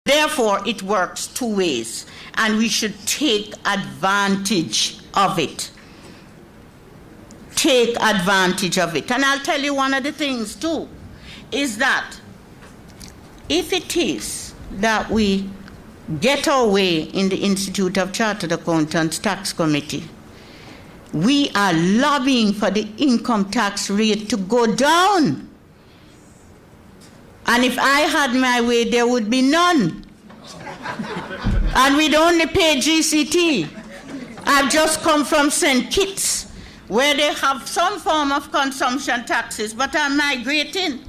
Therefore, it works two ways, and we should take advantage of it. Take advantage of it. And I'll tell you one of the things, too, is that if it is that we get our way in the Institute of Chartered Accountants Tax Committee, we are lobbying for the income tax rate to go down. And if I had my way, there would be none. And we'd only pay GCT. I've just come from St. Kitts, where they have some form of consumption taxes, but I'm migrating,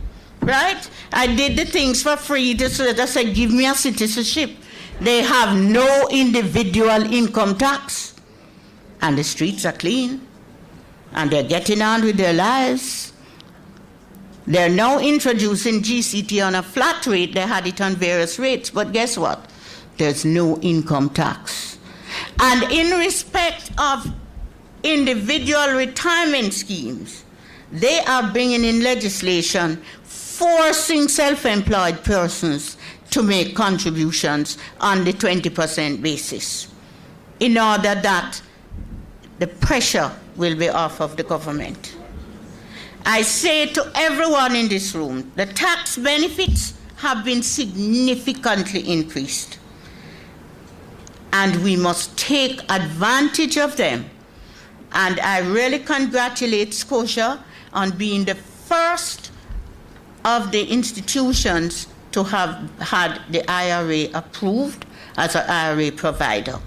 right? I did the things for free, so that I said, give me a citizenship. They have no individual income tax. And the streets are clean, and they're getting on with their lives. They're now introducing GCT on a flat rate. They had it on various rates, but guess what? There's no income tax. And in respect of individual retirement schemes, they are bringing in legislation forcing self-employed persons to make contributions on the 20% basis in order that the pressure will be off of the government. I say to everyone in this room, the tax benefits have been significantly increased, and we must take advantage of them. And I really congratulate Scotia on being the first of the institutions to have had the IRA approved as an IRA provider.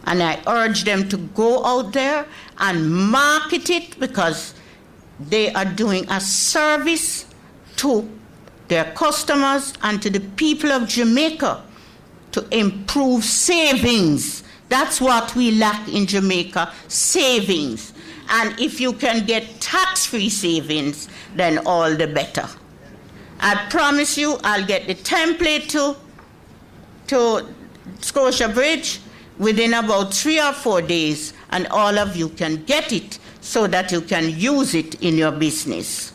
And I urge them to go out there and market it, because they are doing a service to their customers and to the people of Jamaica to improve savings. That's what we lack in Jamaica, savings. And if you can get tax-free savings, then all the better. I promise you I'll get the template to Scotia Bridge within about 3 or 4 days, and all of you can get it so that you can use it in your business.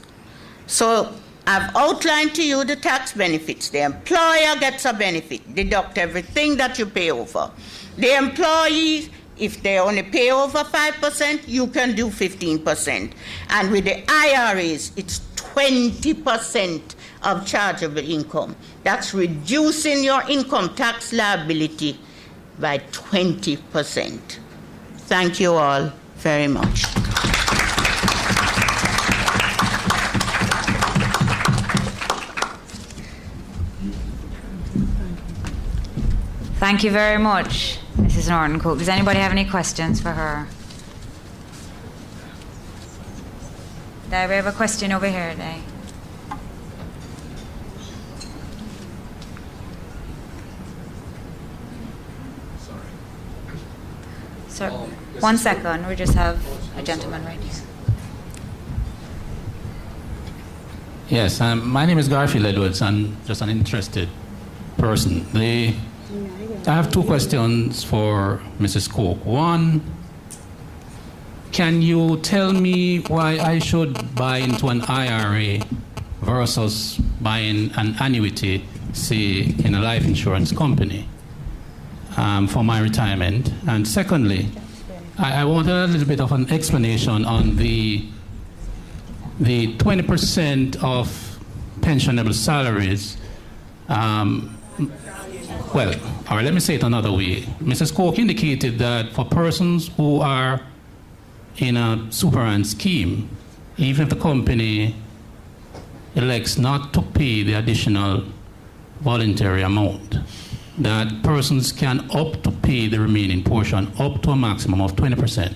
So I've outlined to you the tax benefits. The employer gets a benefit, deduct everything that you pay over. The employee, if they only pay over 5%, you can do 15%. And with the IRAs, it's 20% of chargeable income. That's reducing your income tax liability by 20%. Thank you all very much. Thank you very much, Mrs. Norton Cook. Does anybody have any questions for her? We have a question over here today. Sir, 1 second. We just have a gentleman right here. Yes, my name is Garfield Edwards. I'm just an interested person. I have 2 questions for Mrs. Cook. One, can you tell me why I should buy into an IRA versus buying an annuity, say, in a life insurance company for my retirement? And secondly, I want a little bit of an explanation on the 20% of pensionable salaries. Well, all right, let me say it another way. Mrs. Cook indicated that for persons who are in a superannuation scheme, even if the company elects not to pay the additional voluntary amount, that persons can opt to pay the remaining portion up to a maximum of 20%.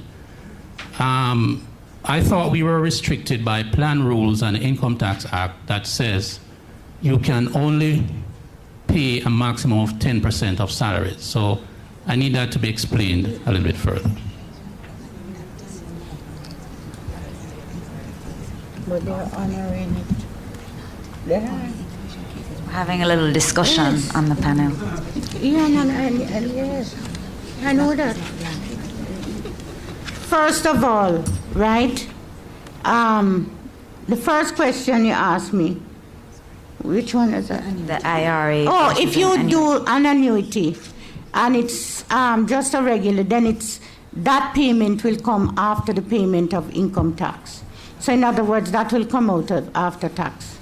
I thought we were restricted by plan rules and the Income Tax Act that says you can only pay a maximum of 10% of salaries. So I need that to be explained a little bit further. But they're honoring it. They're Having a little discussion on the panel. Yeah, yes, I know that. First of all, right, the first question you asked me Which one is that? The IRA. Oh, versus if you an do an annuity and it's just a regular, then that payment will come after the payment of income tax. So in other words, that will come out of after tax.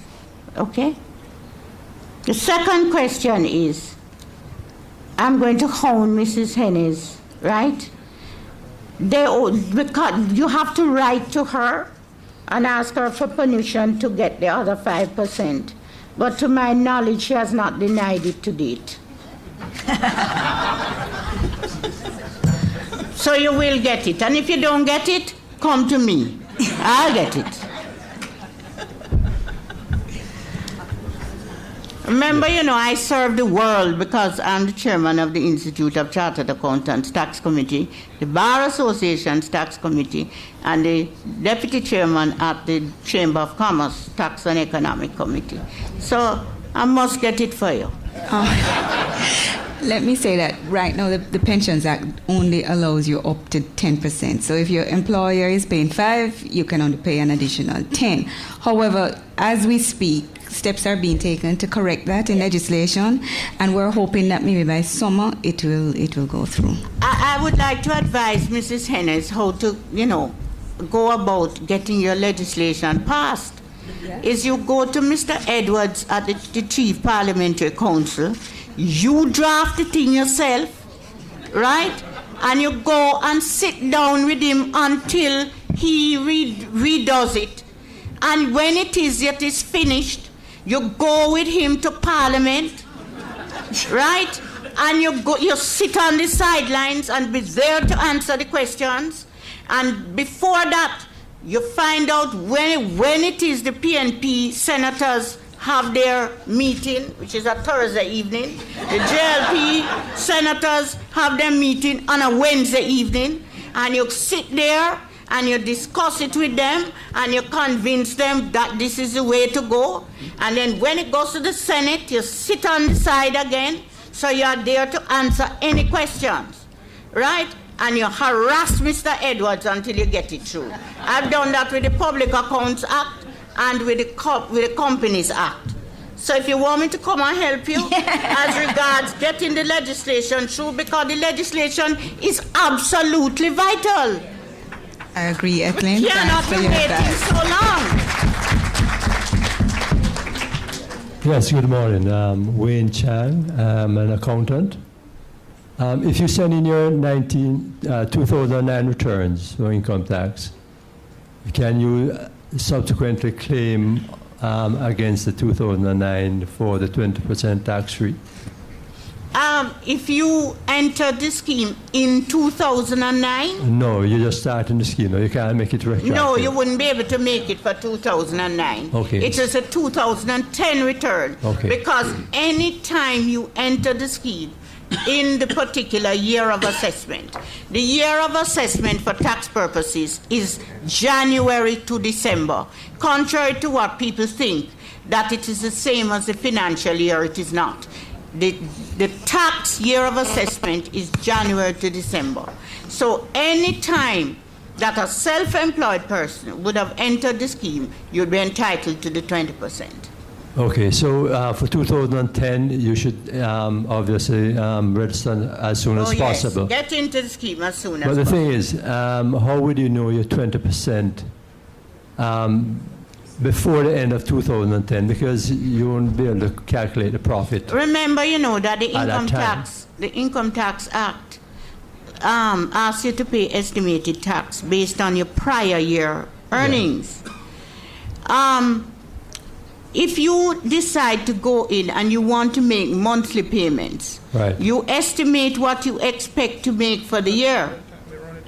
Okay? The second question is, I'm going to hone Mrs. Hennes, right? Because you have to write to her and ask her for permission to get the other 5%. But to my knowledge, she has not denied it to date. So you will get it. And if you don't get it, come to me. I'll get it. Remember, I serve the world because I'm the chairman of the Institute of Chartered Accountants Tax Committee, the Bar Association's Tax Committee, and the deputy chairman at the Chamber of Commerce Tax and Economic Committee. So I must get it for you. Let me say that right now the Pensions Act only allows you up to 10%. So if your employer is paying 5, you can only pay an additional 10. However, as we speak, steps are being taken to correct that in legislation, and we're hoping that maybe by summer it will go through. I would like to advise Mrs. Hennes how to, go about getting your legislation passed. Is you go to Mr. Edwards at the Chief Parliamentary Council, you draft the thing yourself, right? And you go and sit down with him until he redoes it. And when it is finished, you go with him to Parliament, right? And you sit on the sidelines and be there to answer the questions. And before that, you find out when it is the PNP senators have their meeting, which is a Thursday evening. The JLP senators have their meeting on a Wednesday evening. And you sit there and you discuss it with them and you convince them that this is the way to go. And then when it goes to the Senate, you sit on the side again, so you are there to answer any questions, right? And you harass Mr. Edwards until you get it through. I've done that with the Public Accounts Act and with the Companies Act. So if you want me to come and help you as regards getting the legislation through, because the legislation is absolutely vital. I agree, Ethlyn. We cannot be waiting so long. Yes, good morning. Wayne Chan. I'm an accountant. If you send in your 2009 returns for income tax, can you subsequently claim against the 2009 for the 20% tax rate? If you entered the scheme in 2009? No, you're just starting the scheme. You can't make it retroactive. No, you wouldn't be able to make it for 2009. Okay. It is a 2010 return. Okay. Because any time you enter the scheme in the particular year of assessment, the year of assessment for tax purposes is January to December. Contrary to what people think, that it is the same as the financial year, it is not. The tax year of assessment is January to December. So any time that a self-employed person would have entered the scheme, you'd be entitled to the 20%. Okay, so for 2010, you should obviously register as soon as possible. Yes, get into the scheme as soon as possible. But the possible. thing is, how would you know your 20% before the end of 2010? Because you won't be able to calculate the profit. Remember, that the Income Tax Act asks you to pay estimated tax based on your prior year earnings. Yeah. If you decide to go in and you want to make monthly payments, right, you estimate what you expect to make for the year.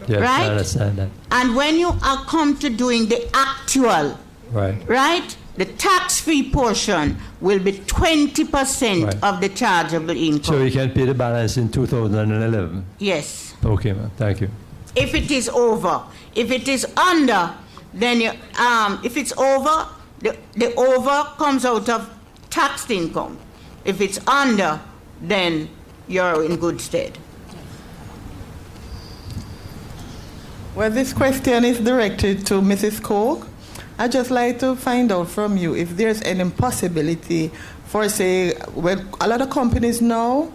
Yes, right? I understand that. And when you come to doing the actual, right, the tax-free portion will be 20% of the chargeable income. So you can pay the balance in 2011? Yes. Okay, ma'am. Thank you. If it is over. If it is under, then if it's over, the over comes out of taxed income. If it's under, then you're in good stead. Well, this question is directed to Mrs. Coke. I'd just like to find out from you if there's any possibility for, say, well, a lot of companies now